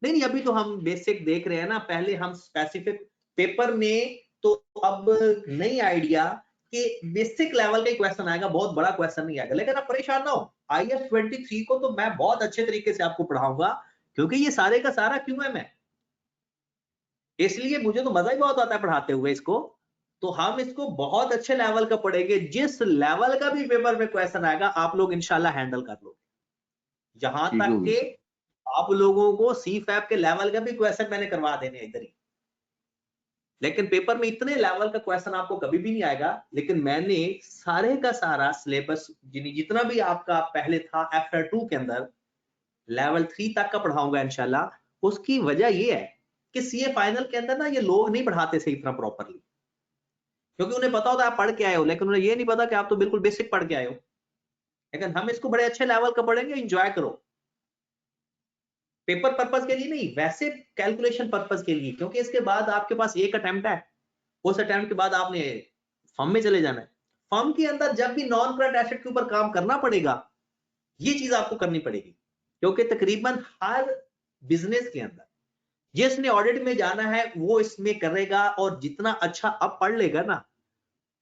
नहीं, अभी तो हम बेसिक देख रहे हैं ना, पहले हम स्पेसिफिक पेपर में तो अब नहीं आइडिया कि बेसिक लेवल का क्वेश्चन आएगा, बहुत बड़ा क्वेश्चन नहीं आएगा। लेकिन आप परेशान ना हो, IS 23 को तो मैं बहुत अच्छे तरीके से आपको पढ़ाऊंगा क्योंकि ये सारे का सारा QM है, इसलिए मुझे तो मजा ही बहुत आता है पढ़ाते हुए इसको। तो हम इसको बहुत अच्छे लेवल का पढ़ेंगे, जिस लेवल का भी पेपर में क्वेश्चन आएगा आप लोग इंशाल्लाह हैंडल कर लोगे। जहां तक के आप लोगों को CFAP के लेवल का भी क्वेश्चन मैंने करवा देने इधर ही, लेकिन पेपर में इतने लेवल का क्वेश्चन आपको कभी भी नहीं आएगा। लेकिन मैंने सारे का सारा सिलेबस जितना भी आपका पहले था आफ्टर 2 के अंदर लेवल 3 तक का पढ़ाऊंगा इंशाल्लाह। उसकी वजह ये है कि CA फाइनल के अंदर ना ये लोग नहीं पढ़ाते सही तरह प्रॉपरली, क्योंकि उन्हें पता होता है आप पढ़ के आए हो, लेकिन उन्हें ये नहीं पता कि आप तो बिल्कुल बेसिक पढ़ के आए हो। लेकिन हम इसको बड़े अच्छे लेवल का पढ़ेंगे, एंजॉय करो। पेपर पर्पस के लिए नहीं, वैसे कैलकुलेशन पर्पस के लिए, क्योंकि इसके बाद आपके पास एक अटेम्प्ट है, उस अटेम्प्ट के बाद आपने फर्म में चले जाना है। फर्म के अंदर जब भी नॉन करंट एसेट के ऊपर काम करना पड़ेगा, ये चीज आपको करनी पड़ेगी, क्योंकि तकरीबन हर बिजनेस के अंदर जिसने ऑडिट में जाना है वो इसमें करेगा, और जितना अच्छा अब पढ़ लेगा ना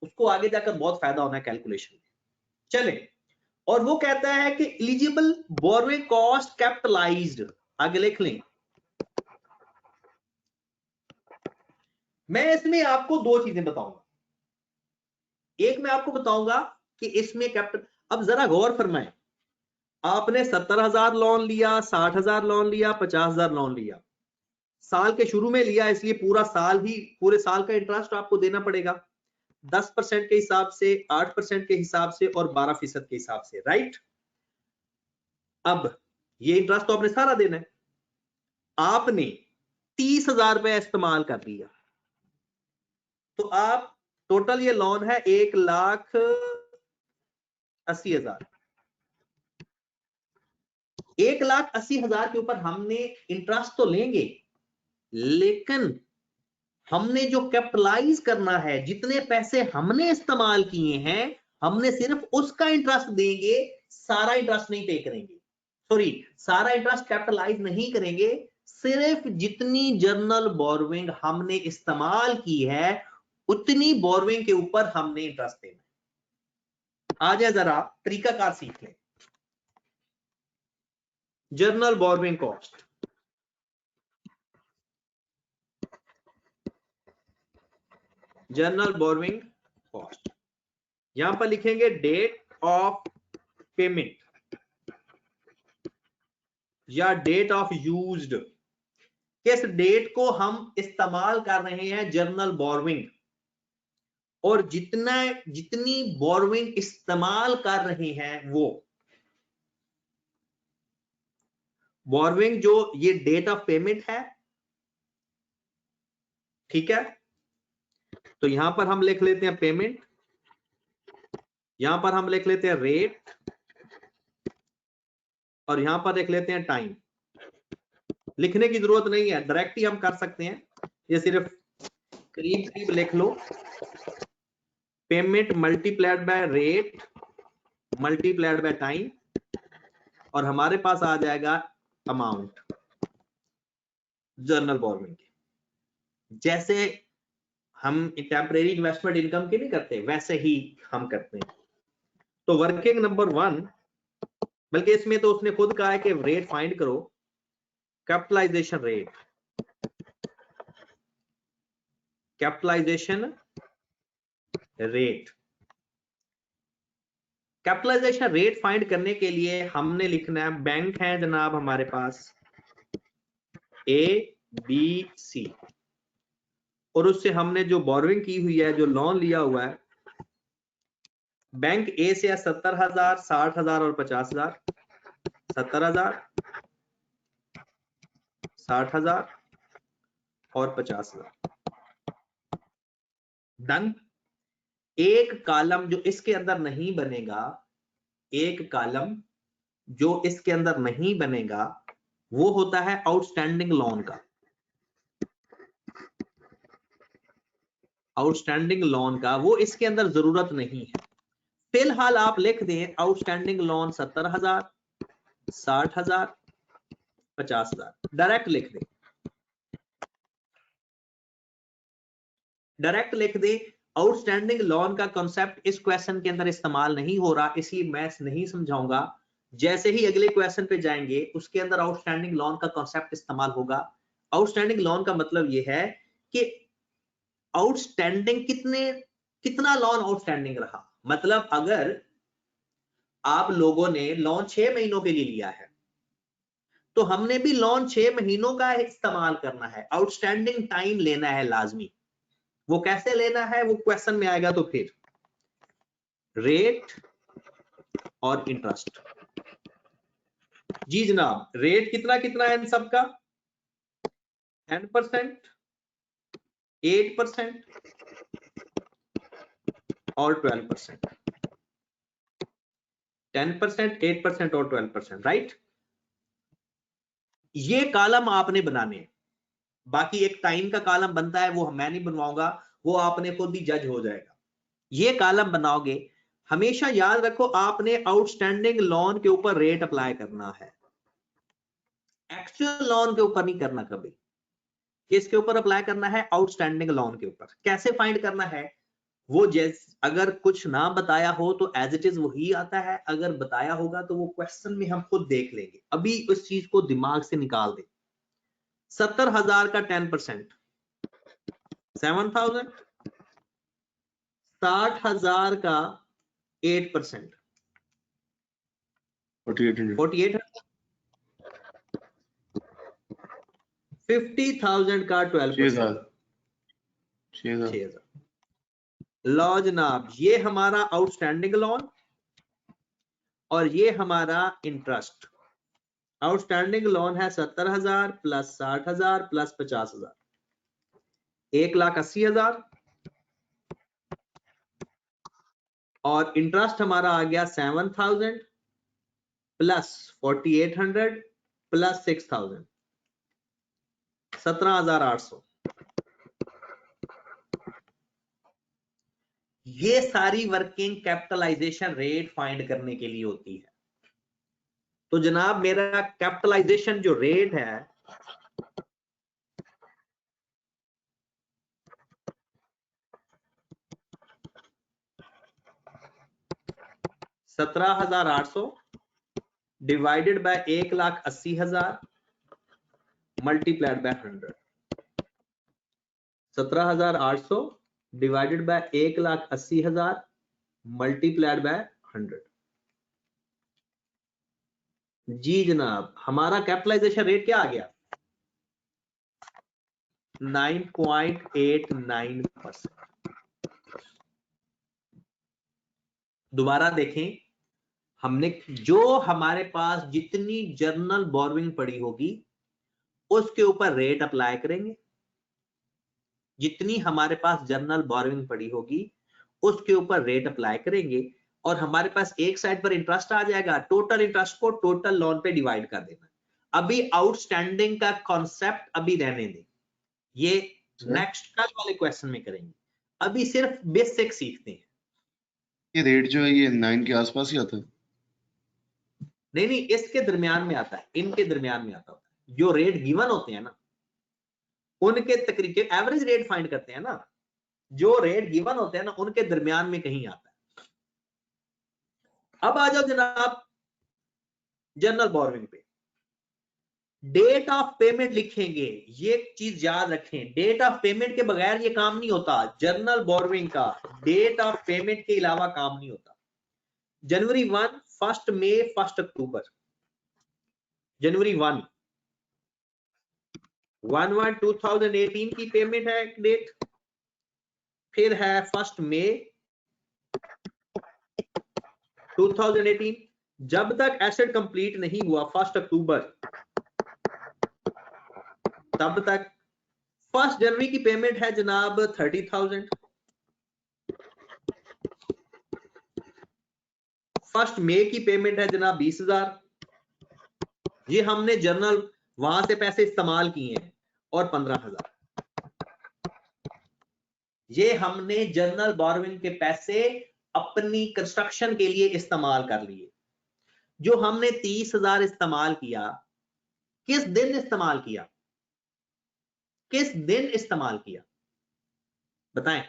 उसको आगे जाकर बहुत फायदा होना है कैलकुलेशन में। चले, और वो कहता है कि एलिजिबल बोरोइंग कॉस्ट कैपिटलाइज्ड, आगे लिख लें। मैं इसमें आपको दो चीजें बताऊंगा। एक मैं आपको बताऊंगा कि इसमें कैपिटल, अब जरा गौर फरमाएं, आपने 70,000 लोन लिया, 60,000 लोन लिया, 50,000 लोन लिया, साल के शुरू में लिया, इसलिए पूरा साल ही, पूरे साल का इंटरेस्ट आपको देना पड़ेगा 10% के हिसाब से, 8% के हिसाब से और 12% के हिसाब से, राइट। अब ये इंटरेस्ट तो आपने सारा देना है। आपने 30,000 रुपया इस्तेमाल कर लिया, तो आप टोटल ये लोन है 1,80,000। 1,80,000 के ऊपर हमने इंटरेस्ट तो लेंगे, लेकिन हमने जो कैपिटलाइज करना है, जितने पैसे हमने इस्तेमाल किए हैं, हमने सिर्फ उसका इंटरेस्ट देंगे, सारा इंटरेस्ट नहीं पे करेंगे। सॉरी, सारा इंटरेस्ट कैपिटलाइज नहीं करेंगे, सिर्फ जितनी जर्नल बोरोइंग हमने इस्तेमाल की है उतनी बोरोइंग के ऊपर हमने इंटरेस्ट देना। आ जाए जरा तरीकाकार सीख लें। Journal borrowing cost, journal borrowing cost, यहां पर लिखेंगे डेट ऑफ पेमेंट या डेट ऑफ यूज्ड, किस डेट को हम इस्तेमाल कर रहे हैं जर्नल बोरोइंग, और जितनी बोरोइंग इस्तेमाल कर रहे हैं वो बोरोइंग, जो ये डेट ऑफ पेमेंट है, ठीक है। तो यहां पर हम लिख लेते हैं पेमेंट, यहां पर हम लिख लेते हैं रेट, और यहां पर लिख लेते हैं टाइम। लिखने की जरूरत नहीं है, डायरेक्ट ही हम कर सकते हैं, ये सिर्फ करीब करीब लिख लो, payment multiplied by rate multiplied by time, और हमारे पास आ जाएगा अमाउंट जर्नल बोरोइंग के। जैसे हम टेम्परेरी इन्वेस्टमेंट इनकम की नहीं करते, वैसे ही हम करते हैं। तो वर्किंग नंबर 1, बल्कि इसमें तो उसने खुद कहा है कि रेट फाइंड करो, capitalisation rate, capitalisation rate. Capitalisation rate find करने के लिए हमने लिखना है, बैंक है जनाब हमारे पास ABC, और उससे हमने जो बोरोइंग की हुई है, जो लोन लिया हुआ है, बैंक ए से 70,000, 60,000 और 50,000। 70,000, 60,000 और 50,000। डन। एक कॉलम जो इसके अंदर नहीं बनेगा, एक कॉलम जो इसके अंदर नहीं बनेगा वो होता है आउटस्टैंडिंग लोन का। आउटस्टैंडिंग लोन का वो इसके अंदर जरूरत नहीं है। फिलहाल आप लिख दें आउटस्टैंडिंग लोन 70,000, 60,000, 50,000, डायरेक्ट लिख दें, डायरेक्ट लिख दें। आउटस्टैंडिंग लोन का कॉन्सेप्ट इस क्वेश्चन के अंदर इस्तेमाल नहीं हो रहा, इसलिए मैं नहीं समझाऊंगा। जैसे ही अगले क्वेश्चन पे जाएंगे उसके अंदर आउटस्टैंडिंग लोन का कॉन्सेप्ट इस्तेमाल होगा। आउटस्टैंडिंग लोन का मतलब यह है कि आउटस्टैंडिंग कितना लोन आउटस्टैंडिंग रहा। मतलब अगर आप लोगों ने लोन 6 महीनों के लिए लिया है तो हमने भी लोन 6 महीनों का इस्तेमाल करना है। आउटस्टैंडिंग टाइम लेना है लाजमी। वो कैसे लेना है वो क्वेश्चन में आएगा। तो फिर रेट और इंटरेस्ट। जी जनाब, रेट कितना कितना है इन सबका? 10%, 8% और 12%। 10%, 8% और 12%, राइट। ये कॉलम आपने बनाने हैं। बाकी एक टाइम का कॉलम बनता है, वो मैं नहीं बनवाऊंगा, वो आपने खुद ही जज हो जाएगा। ये कॉलम बनाओगे, हमेशा याद रखो आपने आउटस्टैंडिंग लोन के ऊपर रेट अप्लाई करना है, एक्चुअल लोन के ऊपर नहीं करना कभी। किसके ऊपर अप्लाई करना है? आउटस्टैंडिंग लोन के ऊपर। कैसे फाइंड करना है? वो जैसे अगर कुछ ना बताया हो तो एज इट इज वही आता है, अगर बताया होगा तो वो क्वेश्चन में हम खुद देख लेंगे। अभी उस चीज को दिमाग से निकाल दे। 70,000 का 10% 7,000, 60,000 का 8% 48,000, 50,000 का 12%, 6,000। लो जनाब, ये हमारा आउटस्टैंडिंग लोन और ये हमारा इंटरेस्ट। आउटस्टैंडिंग लोन है 70,000 प्लस 60,000 प्लस 50,000, 1,80,000। और इंटरेस्ट हमारा आ गया 7,000 प्लस 4,800 प्लस 6,000, 17,800। ये सारी वर्किंग कैपिटलाइजेशन रेट फाइंड करने के लिए होती है। तो जनाब मेरा कैपिटलाइजेशन जो रेट है $17,800 divided by 1,80,000 multiplied by 100। 17,800 divided by 1,80,000 multiplied by 100। जी जनाब, हमारा कैपिटलाइजेशन रेट क्या आ गया? 9.89%। दोबारा देखें, हमने जो हमारे पास जितनी जर्नल बोरोइंग पड़ी होगी उसके ऊपर रेट अप्लाई करेंगे। जितनी हमारे पास जर्नल बोरोइंग पड़ी होगी उसके ऊपर रेट अप्लाई करेंगे और हमारे पास एक साइड पर इंटरेस्ट आ जाएगा। टोटल इंटरेस्ट को टोटल लोन पे डिवाइड कर देना। अभी आउटस्टैंडिंग का कॉन्सेप्ट अभी रहने दें, ये नेक्स्ट कल वाले क्वेश्चन में करेंगे। अभी सिर्फ बेसिक सीखते हैं। ये रेट जो है ये 9 के आसपास ही आता है? नहीं, इसके दरमियान में आता है, इनके दरमियान में आता है। जो रेट गिवन होते हैं ना उनके तकरीबन एवरेज रेट फाइंड करते हैं ना, जो रेट गिवन होते हैं ना उनके दरमियान में कहीं आता है। अब आ जाओ जनाब जनरल बोरोइंग पे। डेट ऑफ पेमेंट लिखेंगे, ये चीज याद रखें, डेट ऑफ पेमेंट के बगैर ये काम नहीं होता। जनरल बोरोइंग का डेट ऑफ पेमेंट के अलावा काम नहीं होता। जनवरी 1, 1 मई, 1 अक्टूबर। जनवरी 1/1/2018 की पेमेंट है एक डेट, फिर है 1 मई 2018। जब तक एसेट कंप्लीट नहीं हुआ 1 अक्टूबर तब तक 1 जनवरी की पेमेंट है जनाब 30,000, 1 मई की पेमेंट है जनाब 20,000। ये हमने जर्नल वहां से पैसे इस्तेमाल किए हैं, और 15,000 ये हमने जर्नल बोरोइंग के पैसे अपनी कंस्ट्रक्शन के लिए इस्तेमाल कर लिए। जो हमने 30,000 इस्तेमाल किया, किस दिन इस्तेमाल किया, किस दिन इस्तेमाल किया बताएं।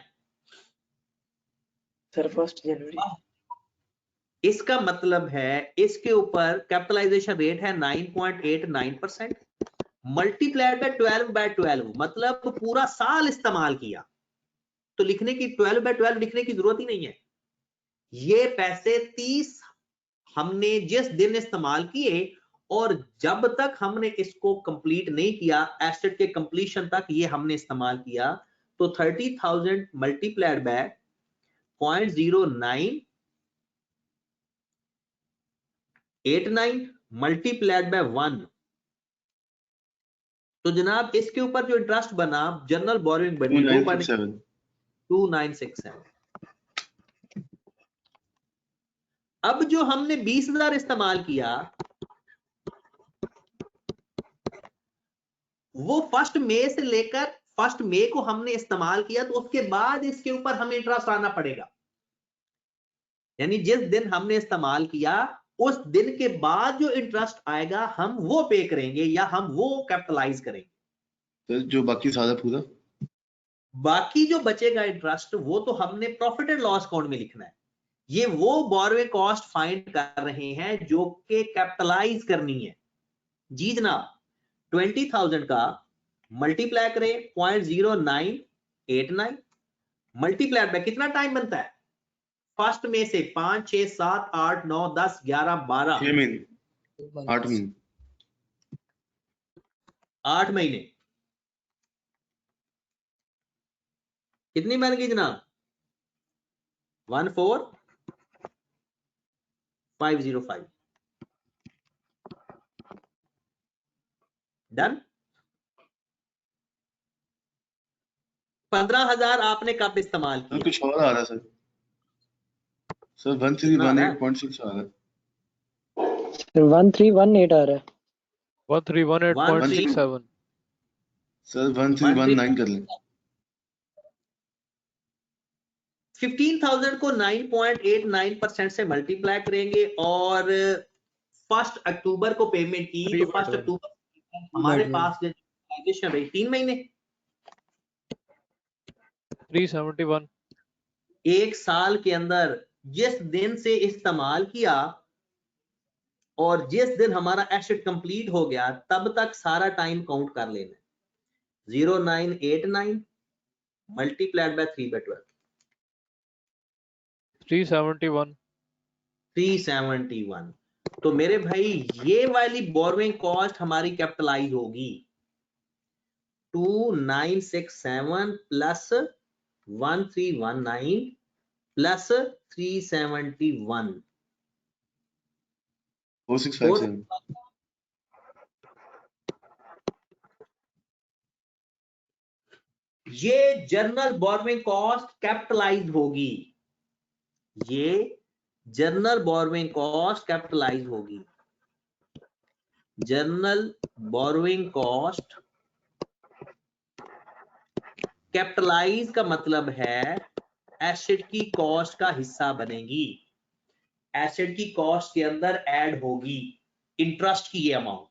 सर 1 जनवरी। इसका मतलब है इसके ऊपर कैपिटलाइजेशन रेट है 9.89%, मल्टीप्लाइड बाय 12/12, मतलब पूरा साल इस्तेमाल किया। तो लिखने की 12/12 लिखने की जरूरत ही नहीं है। ये पैसे 30 हमने जिस दिन इस्तेमाल किए, और जब तक हमने इसको कंप्लीट नहीं किया, एसेट के कंप्लीशन तक ये हमने इस्तेमाल किया, तो 30,000 मल्टीप्लाइड बाय 0.0989 मल्टीप्लाइड बाय 1। तो जनाब इसके ऊपर जो इंटरेस्ट बना, जनरल बोरोइंग बनी, वो बनी 2967। अब जो हमने 20,000 इस्तेमाल किया, वो 1 मई से लेकर 1 मई को हमने इस्तेमाल किया, तो उसके बाद इसके ऊपर हमें इंटरेस्ट आना पड़ेगा। यानी जिस दिन हमने इस्तेमाल किया, उस दिन के बाद जो इंटरेस्ट आएगा हम वो पे करेंगे, या हम वो कैपिटलाइज करेंगे। तो जो बाकी सारा पूरा, बाकी जो बचेगा इंटरेस्ट, वो तो हमने प्रॉफिट एंड लॉस अकाउंट में लिखना है। ये वो बोरोइंग कॉस्ट फाइंड कर रहे हैं जो कि कैपिटलाइज करनी है। जी जनाब, 20,000 का मल्टीप्लाई करें 0.0989 मल्टीप्लाई बाय कितना टाइम बनता है, 1 में से 5, 6, 7, 8, 9, 10, 11, 12, 6 महीने, 8 महीने, 8 महीने। कितनी बन गई जनाब, 14,505। डन। 15,000 आपने कब इस्तेमाल सर किया? कुछ और आ रहा है सर 1318.6 आ रहा है। 1318 आ रहा है। 1318.67। सर 1319 कर लें। 15,000 को 9.89% से मल्टीप्लाई करेंगे, और 1 अक्टूबर को पेमेंट की, तो 1 अक्टूबर हमारे पास जो रही 3 महीने, 371। एक साल के अंदर जिस दिन से इस्तेमाल किया और जिस दिन हमारा एसेट कंप्लीट हो गया, तब तक सारा टाइम काउंट कर लेना। 0989 मल्टीप्लाइड बाय 3/12, 371। 371। तो मेरे भाई ये वाली बोरोइंग कॉस्ट हमारी कैपिटलाइज होगी 2967 प्लस 1319 प्लस 371, 4657। ये जर्नल बोरोइंग कॉस्ट कैपिटलाइज होगी। ये जर्नल बोरोइंग कॉस्ट कैपिटलाइज होगी। जर्नल बोरोइंग कॉस्ट कैपिटलाइज का मतलब है एसेट की कॉस्ट का हिस्सा बनेगी, एसेट की कॉस्ट के अंदर ऐड होगी इंटरेस्ट की ये अमाउंट।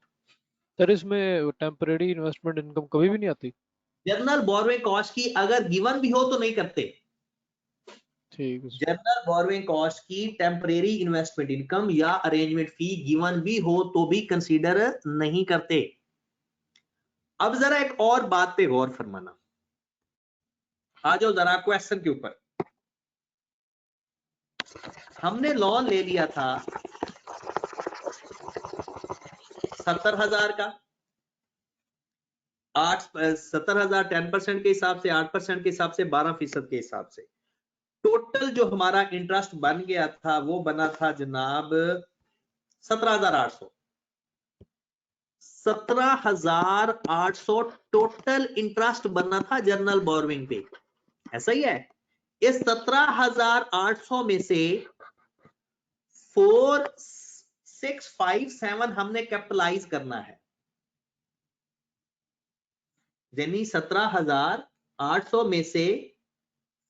सर इसमें टेम्परेरी इन्वेस्टमेंट इनकम कभी भी नहीं आती? जर्नल बोरोइंग कॉस्ट की अगर गिवन भी हो तो नहीं करते। ठीक है। जर्नल बोरोइंग कॉस्ट की टेम्परेरी इन्वेस्टमेंट इनकम या अरेंजमेंट फी गिवन भी हो तो भी कंसीडर नहीं करते। अब जरा एक और बात पे गौर फरमाना, आ जाओ जरा क्वेश्चन के ऊपर। हमने लोन ले लिया था 70,000 का, 70,000 10% के हिसाब से, 8% के हिसाब से, 12% के हिसाब से। टोटल जो हमारा इंटरेस्ट बन गया था वो बना था जनाब 17,800। 17,800 टोटल इंटरेस्ट बना था जनरल बोरोइंग पे, ऐसा ही है। इस 17,800 में से 4657 हमने कैपिटलाइज करना है, यानी 17,800 में से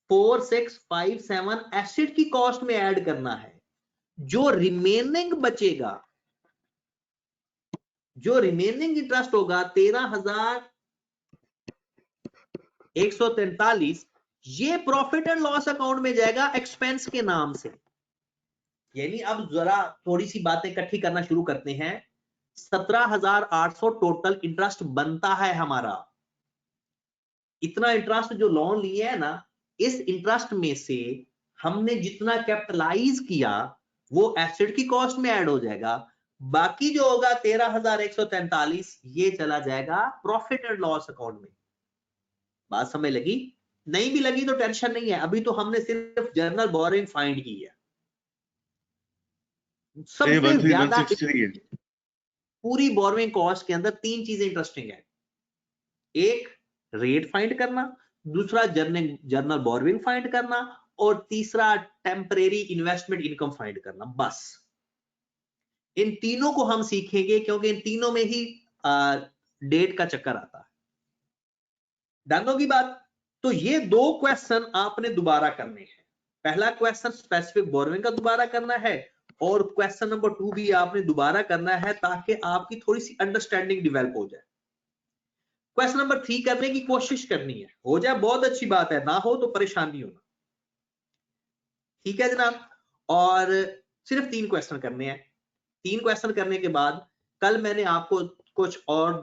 4657 एसेट की कॉस्ट में ऐड करना है। जो रिमेनिंग बचेगा, जो रिमेनिंग इंटरेस्ट होगा 13,143, ये प्रॉफिट एंड लॉस अकाउंट में जाएगा एक्सपेंस के नाम से। यानी अब जरा थोड़ी सी बातें इकट्ठी करना शुरू करते हैं। 17,800 टोटल इंटरेस्ट बनता है हमारा। इतना इंटरेस्ट जो लोन लिए है ना, इस इंटरेस्ट में से हमने जितना कैपिटलाइज किया वो एसेट की कॉस्ट में ऐड हो जाएगा। बाकी जो होगा 13,143, ये चला जाएगा प्रॉफिट एंड लॉस अकाउंट में। बात समझ लगी? नहीं भी लगी तो टेंशन नहीं है, अभी तो हमने सिर्फ जर्नल बोरोइंग फाइंड की है। सबसे ज्यादा पूरी बोरोइंग कॉस्ट के अंदर तीन चीजें इंटरेस्टिंग है। एक रेट फाइंड करना, दूसरा जर्नल बोरोइंग फाइंड करना, और तीसरा टेम्परेरी इन्वेस्टमेंट इनकम फाइंड करना। बस इन तीनों को हम सीखेंगे, क्योंकि इन तीनों में ही डेट का चक्कर आता है। डन होगी बात? तो ये दो क्वेश्चन आपने दोबारा करने हैं। पहला क्वेश्चन स्पेसिफिक बोरोइंग का दोबारा करना है, और क्वेश्चन नंबर 2 भी आपने दोबारा करना है, ताकि आपकी थोड़ी सी अंडरस्टैंडिंग डेवलप हो जाए। क्वेश्चन नंबर 3 करने की कोशिश करनी है, हो जाए बहुत अच्छी बात है, ना हो तो परेशानी होना। ठीक है जनाब? और सिर्फ 3 क्वेश्चन करने हैं। 3 क्वेश्चन करने के बाद कल मैंने आपको कुछ और